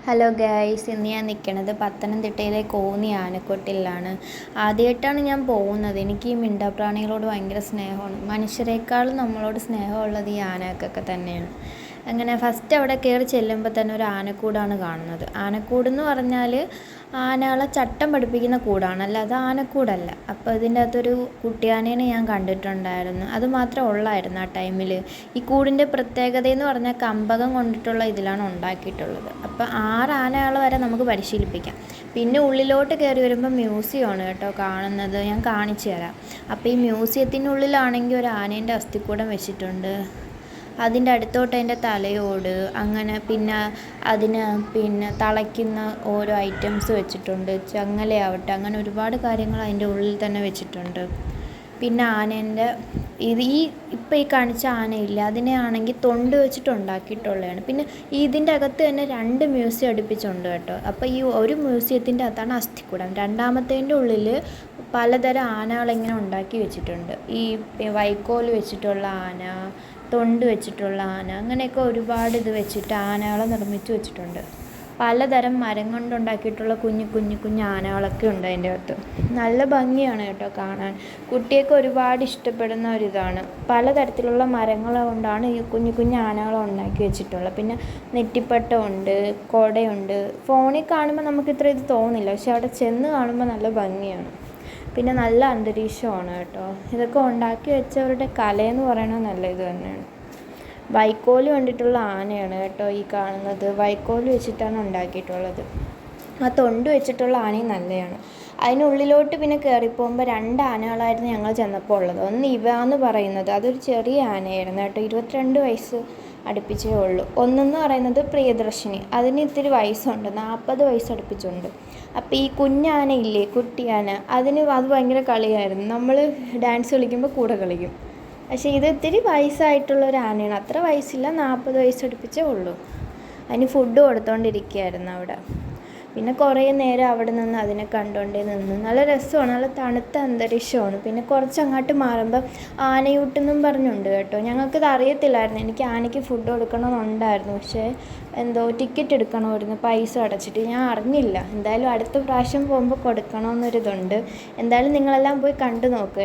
Hello guys, ഇന്ന് ഞാൻ നിൽക്കുന്നത് പത്തനംതിട്ടയിലെ കോന്നി ആനക്കൊട്ടിലാണ്. ആദ്യമായിട്ടാണ് ഞാൻ പോകുന്നത്. എനിക്ക് ഈ മിണ്ടാപ്രാണികളോട് ഭയങ്കര സ്നേഹമാണ്. മനുഷ്യരെക്കാളും നമ്മളോട് സ്നേഹമുള്ളത് ഈ ആനക്കൊക്കെ തന്നെയാണ്. അങ്ങനെ ഫസ്റ്റ് അവിടെ കയറി ചെല്ലുമ്പോൾ തന്നെ ഒരു ആനക്കൂടാണ് കാണുന്നത്. ആനക്കൂടെന്ന് പറഞ്ഞാൽ ആനകളെ ചട്ടം പഠിപ്പിക്കുന്ന കൂടാണ്, അല്ലാതെ ആനക്കൂടല്ല. അപ്പോൾ ഇതിൻ്റെ അകത്തൊരു കുട്ടിയാനേനെ ഞാൻ കണ്ടിട്ടുണ്ടായിരുന്നു. അത് മാത്രമേ ഉള്ളായിരുന്നു ആ ടൈമിൽ. ഈ കൂടിൻ്റെ പ്രത്യേകതയെന്ന് പറഞ്ഞാൽ കമ്പകം കൊണ്ടിട്ടുള്ള ഇതിലാണ് ഉണ്ടാക്കിയിട്ടുള്ളത്. അപ്പോൾ 6 ആനകൾ വരെ നമുക്ക് പരിശീലിപ്പിക്കാം. പിന്നെ ഉള്ളിലോട്ട് കയറി വരുമ്പോൾ മ്യൂസിയമാണ് കേട്ടോ കാണുന്നത്. ഞാൻ കാണിച്ചു തരാം. അപ്പോൾ ഈ മ്യൂസിയത്തിനുള്ളിലാണെങ്കിൽ ഒരു ആനേൻ്റെ അസ്ഥിക്കൂടം വെച്ചിട്ടുണ്ട്. അതിൻ്റെ അടുത്തോട്ട് അതിൻ്റെ തലയോട്, അങ്ങനെ പിന്നെ അതിന് തളയ്ക്കുന്ന ഓരോ ഐറ്റംസ് വെച്ചിട്ടുണ്ട്. ചങ്ങലയാവട്ടെ, അങ്ങനെ ഒരുപാട് കാര്യങ്ങൾ അതിൻ്റെ ഉള്ളിൽ തന്നെ വെച്ചിട്ടുണ്ട്. പിന്നെ ആനേൻ്റെ ഇപ്പോൾ ഈ കാണിച്ച ആനയില്ല, അതിനെ ആണെങ്കിൽ തൊണ്ട് വെച്ചിട്ട് ഉണ്ടാക്കിയിട്ടുള്ളതാണ്. പിന്നെ ഇതിൻ്റെ അകത്ത് തന്നെ 2 മ്യൂസിയം അടുപ്പിച്ചുണ്ട് കേട്ടോ. അപ്പോൾ ഈ ഒരു മ്യൂസിയത്തിൻ്റെ അകത്താണ് അസ്ഥിക്കൂടം. രണ്ടാമത്തേൻ്റെ ഉള്ളിൽ പലതരം ആനകളിങ്ങനെ ഉണ്ടാക്കി വെച്ചിട്ടുണ്ട്. ഈ വൈക്കോൽ വെച്ചിട്ടുള്ള ആന, തൊണ്ട് വെച്ചിട്ടുള്ള ആന, അങ്ങനെയൊക്കെ ഒരുപാട് ഇത് വെച്ചിട്ട് ആനകളെ നിർമ്മിച്ച് വെച്ചിട്ടുണ്ട്. പലതരം മരം കൊണ്ടുണ്ടാക്കിയിട്ടുള്ള കുഞ്ഞു ആനകളൊക്കെ ഉണ്ട് അതിൻ്റെ അകത്ത്. നല്ല ഭംഗിയാണ് കേട്ടോ കാണാൻ. കുട്ടിയൊക്കെ ഒരുപാട് ഇഷ്ടപ്പെടുന്ന ഒരിതാണ്. പലതരത്തിലുള്ള മരങ്ങൾ കൊണ്ടാണ് ഈ കുഞ്ഞു ആനകളെ ഉണ്ടാക്കി വെച്ചിട്ടുള്ളത്. പിന്നെ നെറ്റിപ്പട്ടമുണ്ട്, കുടയുണ്ട്. ഫോണിൽ കാണുമ്പോൾ നമുക്ക് ഇത്ര ഇത് തോന്നില്ല, പക്ഷെ അവിടെ ചെന്ന് കാണുമ്പോൾ നല്ല ഭംഗിയാണ്. പിന്നെ നല്ല അന്തരീക്ഷമാണ് കേട്ടോ. ഇതൊക്കെ ഉണ്ടാക്കി വെച്ചവരുടെ കലയെന്ന് പറയുന്നത് നല്ല ഇത് തന്നെയാണ്. വൈക്കോല് കൊണ്ടിട്ടുള്ള ആനയാണ് കേട്ടോ ഈ കാണുന്നത്. വൈക്കോല് വെച്ചിട്ടാണ് ഉണ്ടാക്കിയിട്ടുള്ളത്. ആ തൊണ്ട് വെച്ചിട്ടുള്ള ആനയും നല്ലതാണ്. അതിനുള്ളിലോട്ട് പിന്നെ കയറിപ്പോകുമ്പോൾ 2 ആനകളായിരുന്നു ഞങ്ങൾ ചെന്നപ്പോൾ ഉള്ളത്. ഒന്ന് ഇവ എന്ന് പറയുന്നത്, അതൊരു ചെറിയ ആനയായിരുന്നു കേട്ടോ. 22 വയസ്സ് അടുപ്പിച്ചേ ഉള്ളൂ. ഒന്നെന്ന് പറയുന്നത് പ്രിയദർശിനി, അതിന് ഇത്തിരി വയസ്സുണ്ട്, 40 വയസ്സ് അടുപ്പിച്ചുണ്ട്. അപ്പോൾ ഈ കുഞ്ഞാനയില്ലേ, കുട്ടിയാന, അത് ഭയങ്കര കളിയായിരുന്നു. നമ്മൾ ഡാൻസ് കളിക്കുമ്പോൾ കൂടെ കളിക്കും. പക്ഷേ ഇത് ഇത്തിരി വയസ്സായിട്ടുള്ളൊരു ആനയാണ്. അത്ര വയസ്സില്ല, 40 വയസ്സ് അടുപ്പിച്ചേ ഉള്ളൂ. അതിന് ഫുഡ് കൊടുത്തുകൊണ്ടിരിക്കുകയായിരുന്നു അവിടെ. പിന്നെ കുറേ നേരം അവിടെ നിന്ന് അതിനെ കണ്ടുകൊണ്ടേ നിന്ന്. നല്ല രസമാണ്, നല്ല തണുത്ത അന്തരീക്ഷമാണ്. പിന്നെ കുറച്ചങ്ങോട്ട് മാറുമ്പോൾ ആനയൂട്ടെന്നും പറഞ്ഞുണ്ട് കേട്ടോ. ഞങ്ങൾക്കിത് അറിയത്തില്ലായിരുന്നു. എനിക്ക് ആനയ്ക്ക് ഫുഡ് കൊടുക്കണമെന്നുണ്ടായിരുന്നു, പക്ഷേ എന്തോ ടിക്കറ്റ് എടുക്കണമായിരുന്നു പൈസ അടച്ചിട്ട്. ഞാൻ അറിഞ്ഞില്ല. എന്തായാലും അടുത്ത പ്രാവശ്യം പോകുമ്പോൾ കൊടുക്കണമെന്നൊരിതുണ്ട്. എന്തായാലും നിങ്ങളെല്ലാം പോയി കണ്ടു നോക്കുക.